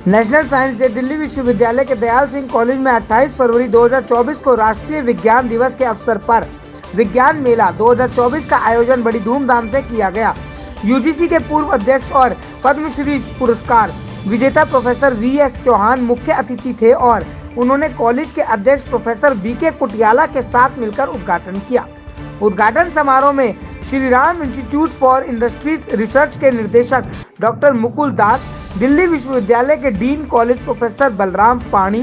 National science day Delhi विश्वविद्यालय के Dayal Singh college में 28 फरवरी 2024 को राष्ट्रीय विज्ञान दिवस के अवसर पर विज्ञान मेला 2024 का आयोजन बड़ी धूमधाम से किया गया। यूजीसी के पूर्व अध्यक्ष और पद्मश्री पुरस्कार विजेता प्रोफेसर वीएस चौहान मुख्य अतिथि थे और उन्होंने कॉलेज के अध्यक्ष प्रोफेसर बीके कुटियाला के साथ मिलकर उद्घाटन किया। उद्घाटन समारोह में Shri Ram institute for industries research के निदेशक डॉक्टर मुकुल दास, दिल्ली विश्वविद्यालय के डीन कॉलेज प्रोफेसर बलराम पाणी,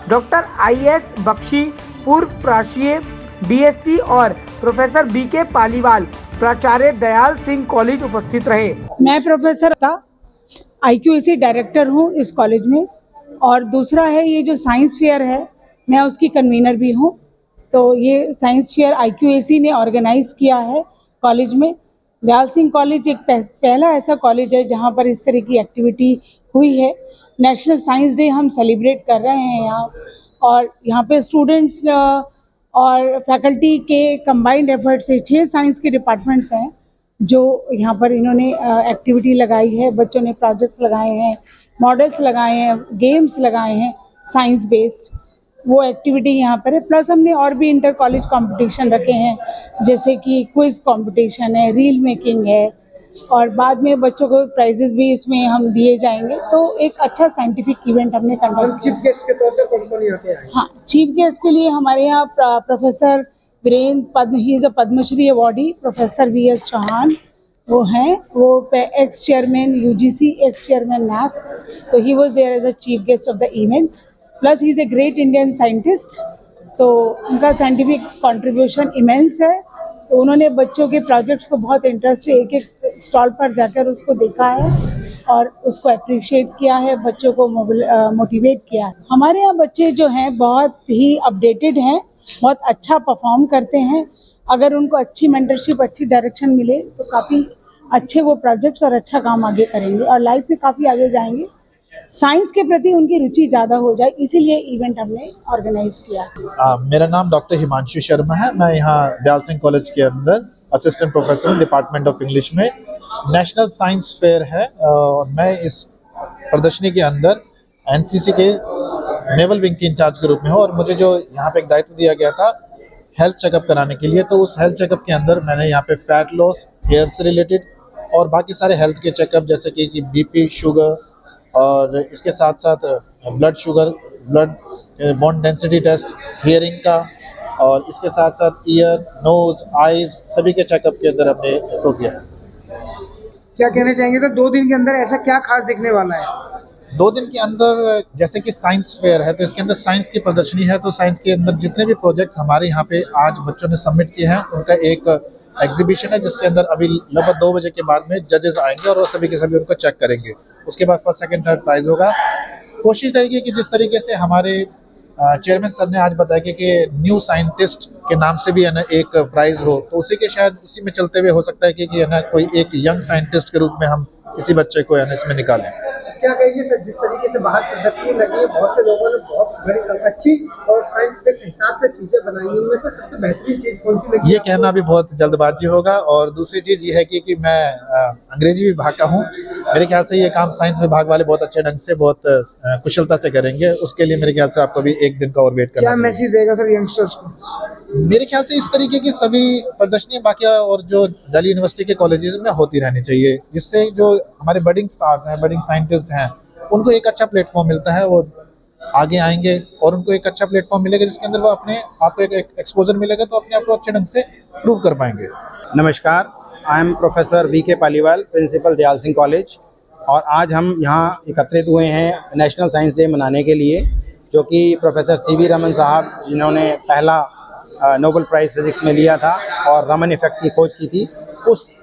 डॉक्टर आईएस बख्शी, पूर्व प्राचार्य डीएससी और प्रोफेसर बीके पालीवाल, प्राचार्य दयाल सिंह कॉलेज उपस्थित रहे। मैं प्रोफेसर था, IQAC डायरेक्टर हूँ इस कॉलेज में, और दूसरा है ये जो साइंस फेयर है, मैं उसकी कन्वीनर भी हूँ। तो ये साइंस फेयर IQAC ने ऑर्गेनाइज किया है कॉलेज में। दयाल सिंह कॉलेज एक पहला ऐसा कॉलेज है जहाँ पर इस तरह की एक्टिविटी हुई है। नेशनल साइंस डे हम सेलिब्रेट कर रहे हैं यहाँ, और यहाँ पे स्टूडेंट्स और फैकल्टी के कंबाइंड एफर्ट से 6 साइंस के डिपार्टमेंट्स हैं जो यहाँ पर इन्होंने एक्टिविटी लगाई है। बच्चों ने प्रोजेक्ट्स लगाए हैं, मॉडल्स लगाए हैं, गेम्स लगाए हैं साइंस बेस्ड, वो एक्टिविटी यहाँ पर है। प्लस हमने और भी इंटर कॉलेज कंपटीशन रखे हैं, जैसे कि क्विज कंपटीशन है, रील मेकिंग है, और बाद में बच्चों को प्राइजेस भी इसमें हम दिए जाएंगे। तो एक अच्छा साइंटिफिक इवेंट हमने कंडक्ट किया। चीफ गेस्ट के तौर पे कौन यहाँ पे आए? हाँ, चीफ गेस्ट के लिए हमारे यहाँ professor Virendra he is a Padma Shri awardee, professor VS Chauhan वो हैं, वो ex chairman UGC, ex chairman NAC, तो he was there as a chief guest of the event. Plus he is a great Indian scientist, तो उनका साइंटिफिक कंट्रीब्यूशन इमेंस है। तो उन्होंने बच्चों के प्रोजेक्ट्स को बहुत इंटरेस्ट से एक एक स्टॉल पर जाकर उसको देखा है और उसको अप्रिशिएट किया है, बच्चों को मोटिवेट किया है। हमारे यहाँ बच्चे जो हैं बहुत ही अपडेटेड हैं, बहुत अच्छा परफॉर्म करते हैं। अगर उनको अच्छी मेंटरशिप, अच्छी डायरेक्शन मिले तो काफ़ी अच्छे वो प्रोजेक्ट्स और अच्छा काम आगे करेंगे और लाइफ में काफ़ी आगे जाएंगे। साइंस के प्रति उनकी रुचि ज़्यादा हो जाए, इसीलिए इवेंट हमने ऑर्गेनाइज किया। मेरा नाम डॉक्टर हिमांशु शर्मा है। मैं यहाँ दयाल सिंह कॉलेज के अंदर assistant professor department of English में। नेशनल साइंस फेयर है और मैं इस प्रदर्शनी के अंदर NCC के नेवल विंग के इंचार्ज के रूप में हूँ, और मुझे जो यहाँ पे एक दायित्व दिया गया था हेल्थ चेकअप कराने के लिए, तो उस हेल्थ चेकअप के अंदर मैंने यहाँ पे फैट लॉस, हेयर से रिलेटेड और बाकी सारे हेल्थ के चेकअप जैसे कि BP, शुगर, और इसके साथ साथ blood sugar, blood bone density test, hearing का, और इसके साथ साथ ईयर, नोज, आईज सभी के चेकअप के अंदर हमने इसको किया है। क्या कहना चाहेंगे सर, 2 दिन के अंदर ऐसा क्या खास दिखने वाला है? 2 दिन के अंदर जैसे कि साइंस फेयर है तो इसके अंदर साइंस की प्रदर्शनी है, तो साइंस के अंदर जितने भी प्रोजेक्ट्स हमारे यहाँ पे आज बच्चों ने सबमिट किए हैं उनका एक एग्जीबिशन है, जिसके अंदर अभी लगभग 2 बजे के बाद में जजेस आएंगे और वो सभी के सभी उनको चेक करेंगे। उसके बाद फर्स्ट, सेकंड, थर्ड प्राइज होगा। कोशिश रहेगी कि जिस तरीके से हमारे चेयरमैन सर ने आज बताया कि न्यू साइंटिस्ट के नाम से भी है ना एक प्राइज हो, तो उसी के शायद उसी में चलते हुए हो सकता है कि है ना कोई एक यंग साइंटिस्ट के रूप में हम किसी बच्चे को है ना इसमें निकालें। क्या कहेंगे सर, जिस तरीके से बाहर प्रदर्शनी लगी है, बहुत से लोगों ने बहुत बड़ी अच्छी और साइंटिफिक हिसाब से चीजें बनाई हैं, इनमें से सबसे बेहतरीन चीज कौन सी लगी? ये कहना भी बहुत जल्दबाजी होगा, और दूसरी चीज ये है कि मैं अंग्रेजी विभाग का हूँ। मेरे ख्याल से ये काम साइंस विभाग वाले बहुत अच्छे ढंग से, बहुत कुशलता से करेंगे। उसके लिए मेरे ख्याल से आपको भी एक दिन का और वेट करना क्या मैसेज देगा सर यंगस्टर्स को? मेरे ख्याल से इस तरीके की सभी प्रदर्शनी बाकी और जो दिल्ली यूनिवर्सिटी के कॉलेजेस में होती रहनी चाहिए, जिससे जो हमारे बडिंग स्टार्स हैं, बडिंग साइंटिस्ट हैं, उनको एक अच्छा प्लेटफॉर्म मिलता है, वो आगे आएंगे और उनको एक अच्छा प्लेटफॉर्म मिलेगा जिसके अंदर वो अपने आप को एक एक्सपोजर मिलेगा, तो अपने आप को अच्छे ढंग से प्रूव कर पाएंगे। नमस्कार, I am professor VK Paliwal, principal Dayal Singh college, और आज हम यहाँ एकत्रित हुए हैं नेशनल साइंस डे मनाने के लिए, जो कि प्रोफेसर CV रमन साहब, जिन्होंने पहला नोबेल प्राइज़ फिज़िक्स में लिया था और रमन इफ़ेक्ट की खोज की थी, उस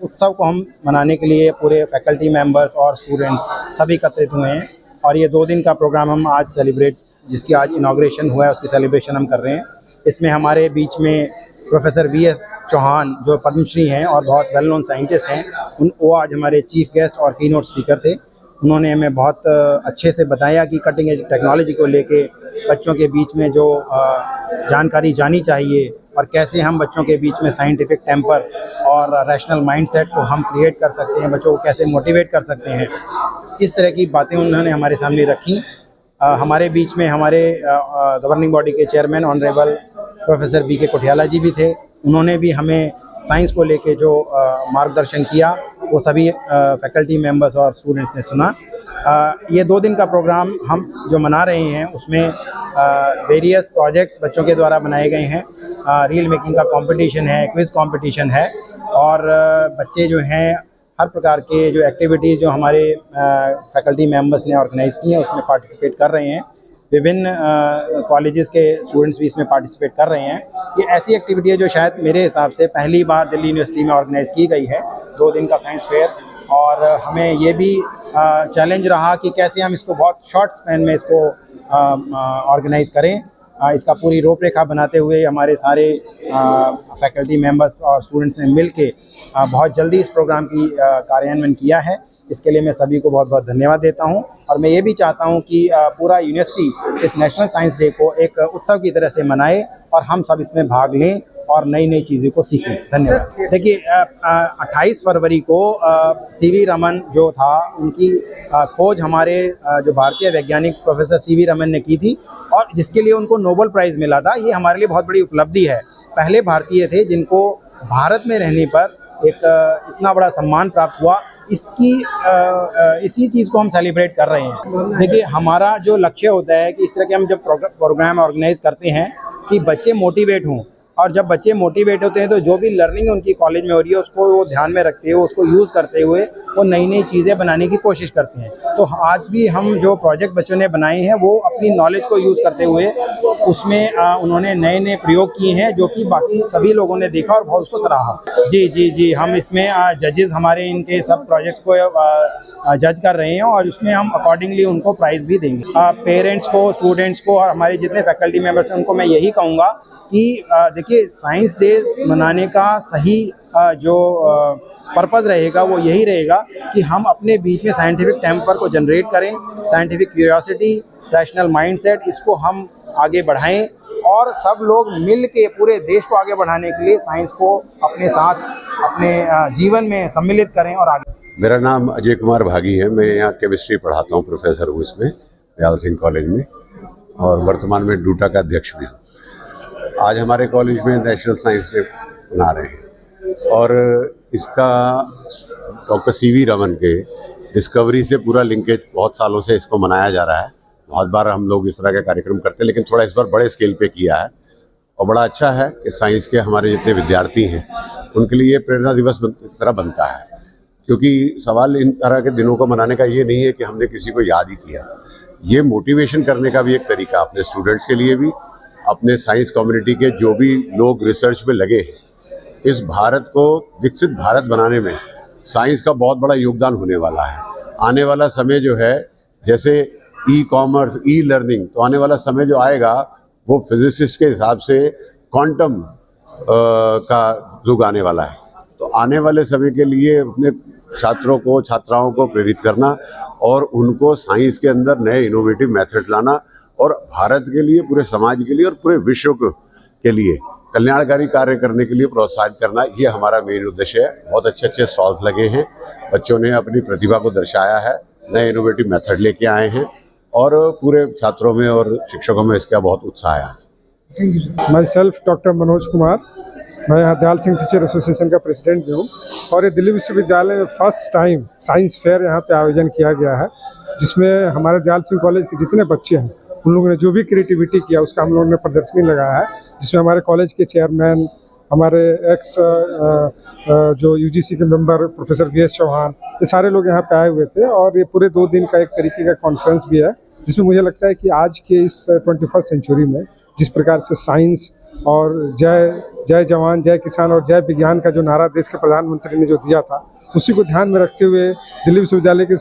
उत्सव को हम मनाने के लिए पूरे फैकल्टी मेंबर्स और स्टूडेंट्स सभी एकत्रित हुए हैं। और ये 2 दिन का प्रोग्राम हम आज सेलिब्रेट, जिसकी आज इनाग्रेशन हुआ है, उसकी सेलिब्रेशन हम कर रहे हैं। इसमें हमारे बीच में प्रोफेसर VS चौहान, जो पद्मश्री हैं और बहुत वेल नोन साइंटिस्ट हैं, वो आज हमारे चीफ गेस्ट और कीनोट स्पीकर थे। उन्होंने हमें बहुत अच्छे से बताया कि कटिंग एज टेक्नोलॉजी को लेके बच्चों के बीच में जो जानकारी जानी चाहिए और कैसे हम बच्चों के बीच में साइंटिफिक टेम्पर और रैशनल माइंडसेट को हम क्रिएट कर सकते हैं, बच्चों को कैसे मोटिवेट कर सकते हैं, इस तरह की बातें उन्होंने हमारे सामने रखी। हमारे बीच में हमारे गवर्निंग बॉडी के चेयरमैन ऑनरेबल प्रोफेसर बी के कोठियाला जी भी थे। उन्होंने भी हमें साइंस को लेके जो मार्गदर्शन किया वो सभी फैकल्टी मेंबर्स और स्टूडेंट्स ने सुना। ये 2 दिन का प्रोग्राम हम जो मना रहे हैं उसमें वेरियस प्रोजेक्ट्स बच्चों के द्वारा बनाए गए हैं। रील मेकिंग का कंपटीशन है, क्विज कंपटीशन है और बच्चे जो हैं हर प्रकार के जो एक्टिविटीज़ जो हमारे फैकल्टी मेंबर्स ने ऑर्गेनाइज़ की हैं उसमें पार्टिसिपेट कर रहे हैं। विभिन्न कॉलेजेस के स्टूडेंट्स भी इसमें पार्टिसिपेट कर रहे हैं। ये ऐसी एक्टिविटी है जो शायद मेरे हिसाब से पहली बार दिल्ली यूनिवर्सिटी में ऑर्गेनाइज़ की गई है, 2 दिन का साइंस फेयर। और हमें ये भी चैलेंज रहा कि कैसे हम इसको बहुत शॉर्ट स्पैन में इसको ऑर्गेनाइज़ करें। इसका पूरी रूपरेखा बनाते हुए हमारे सारे फैकल्टी मेंबर्स और स्टूडेंट्स ने मिल के बहुत जल्दी इस प्रोग्राम की कार्यान्वयन किया है। इसके लिए मैं सभी को बहुत बहुत धन्यवाद देता हूं और मैं ये भी चाहता हूं कि पूरा यूनिवर्सिटी इस नेशनल साइंस डे को एक उत्सव की तरह से मनाए और हम सब इसमें भाग लें और नई नई चीज़ों को सीखें। धन्यवाद। देखिए 28 फरवरी को सीवी रमन जो था उनकी खोज हमारे जो भारतीय वैज्ञानिक प्रोफेसर सीवी रमन ने की थी और जिसके लिए उनको नोबेल प्राइज़ मिला था। ये हमारे लिए बहुत बड़ी उपलब्धि है। पहले भारतीय थे जिनको भारत में रहने पर एक इतना बड़ा सम्मान प्राप्त हुआ। इसी चीज़ को हम सेलिब्रेट कर रहे हैं। देखिए हमारा जो लक्ष्य होता है कि इस तरह के हम जब प्रोग्राम ऑर्गेनाइज करते हैं कि बच्चे मोटिवेट हों और जब बच्चे मोटिवेट होते हैं तो जो भी लर्निंग उनकी कॉलेज में हो रही है उसको वो ध्यान में रखते हुए उसको यूज़ करते हुए वो नई नई चीज़ें बनाने की कोशिश करते हैं। तो आज भी हम जो प्रोजेक्ट बच्चों ने बनाए हैं वो अपनी नॉलेज को यूज़ करते हुए उसमें उन्होंने नए नए प्रयोग किए हैं जो कि बाकी सभी लोगों ने देखा और बहुत उसको सराहा। जी हम इसमें जजेस हमारे इनके सब प्रोजेक्ट्स को जज कर रहे हैं और उसमें हम अकॉर्डिंगली उनको प्राइज़ भी देंगे। पेरेंट्स को, स्टूडेंट्स को और हमारे जितने फैकल्टी मेम्बर्स हैं उनको मैं यही कहूँगा कि देखिए साइंस डे मनाने का सही जो पर्पज़ रहेगा वो यही रहेगा कि हम अपने बीच में साइंटिफिक टेम्पर को जनरेट करें, साइंटिफिक क्यूरियोसिटी, रैशनल माइंडसेट, इसको हम आगे बढ़ाएं और सब लोग मिल के पूरे देश को आगे बढ़ाने के लिए साइंस को अपने साथ अपने जीवन में सम्मिलित करें और आगे। मेरा नाम अजय कुमार भागी है। मैं यहाँ केमिस्ट्री पढ़ाता हूँ, प्रोफेसर हूँ इसमें दयाल सिंह कॉलेज में और वर्तमान में डूटा का अध्यक्ष भी हूँ। आज हमारे कॉलेज में नेशनल साइंस डे मना रहे हैं और इसका डॉक्टर सीवी रमन के डिस्कवरी से पूरा लिंकेज बहुत सालों से इसको मनाया जा रहा है। बहुत बार हम लोग इस तरह के कार्यक्रम करते हैं लेकिन थोड़ा इस बार बड़े स्केल पे किया है और बड़ा अच्छा है कि साइंस के हमारे जितने विद्यार्थी हैं उनके लिए प्रेरणा दिवस की तरह बनता है। क्योंकि सवाल इन तरह के दिनों को मनाने का ये नहीं है कि हमने किसी को याद ही किया, ये मोटिवेशन करने का भी एक तरीका अपने स्टूडेंट्स के लिए भी, अपने साइंस कम्युनिटी के जो भी लोग रिसर्च में लगे हैं। इस भारत को विकसित भारत बनाने में साइंस का बहुत बड़ा योगदान होने वाला है। आने वाला समय जो है जैसे ई कॉमर्स, ई लर्निंग, तो आने वाला समय जो आएगा वो फिजिसिस्ट के हिसाब से क्वांटम का युग आने वाला है। तो आने वाले समय के लिए अपने छात्रों को, छात्राओं को प्रेरित करना और उनको साइंस के अंदर नए इनोवेटिव मेथड्स लाना और भारत के लिए, पूरे समाज के लिए और पूरे विश्व के लिए कल्याणकारी कार्य करने के लिए प्रोत्साहित करना, ये हमारा मेन उद्देश्य है। बहुत अच्छे अच्छे स्टॉल्स लगे हैं, बच्चों ने अपनी प्रतिभा को दर्शाया है, नए इनोवेटिव मेथड लेके आए हैं और पूरे छात्रों में और शिक्षकों में इसका बहुत उत्साह है। My self doctor Manoj Kumar, मैं यहाँ दयाल सिंह टीचर एसोसिएशन का प्रेसिडेंट भी हूँ और ये दिल्ली विश्वविद्यालय में फर्स्ट टाइम साइंस फेयर यहाँ पे आयोजन किया गया है, जिसमें हमारे दयाल सिंह कॉलेज के जितने बच्चे हैं उन लोगों ने जो भी क्रिएटिविटी किया उसका हम लोगों ने प्रदर्शनी लगाया है, जिसमें हमारे कॉलेज के चेयरमैन, हमारे एक्स जो यूजीसी के मेंबर प्रोफेसर VS चौहान, ये सारे लोग यहाँ पे आए हुए थे और ये पूरे 2 दिन का एक तरीके का कॉन्फ्रेंस भी है, जिसमें मुझे लगता है कि आज के इस 21st सेंचुरी में जिस प्रकार से साइंस और जय जवान, जय किसान और जय विज्ञान का जो नारा देश के प्रधानमंत्री ने जो दिया था, उसी को ध्यान में रखते हुए दिल्ली विश्वविद्यालय के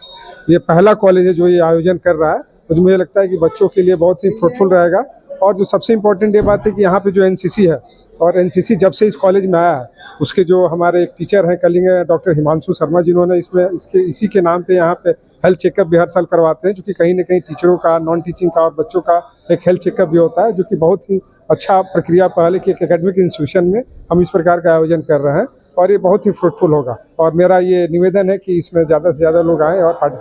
ये पहला कॉलेज है जो ये आयोजन कर रहा है। तो मुझे लगता है कि बच्चों के लिए बहुत ही फ्रूटफुल रहेगा। और जो सबसे इम्पोर्टेंट ये बात है कि यहाँ पे जो NCC है और NCC जब से इस कॉलेज में आया है, उसके जो हमारे एक टीचर हैं कलिंग डॉक्टर हिमांशु शर्मा, जिन्होंने इसी के नाम पे यहाँ पे हेल्थ चेकअप भी हर साल करवाते हैं, जो कि कहीं ना कहीं टीचरों का, नॉन टीचिंग का और बच्चों का एक हेल्थ चेकअप भी होता है, जो कि बहुत ही अच्छा प्रक्रिया पहले कि एक एकेडमिक इंस्टीट्यूशन में हम इस प्रकार का आयोजन कर रहे हैं और ये बहुत ही फ्रूटफुल होगा। और मेरा ये निवेदन है कि इसमें ज़्यादा से ज़्यादा लोग आएँ और पार्टिसिपेट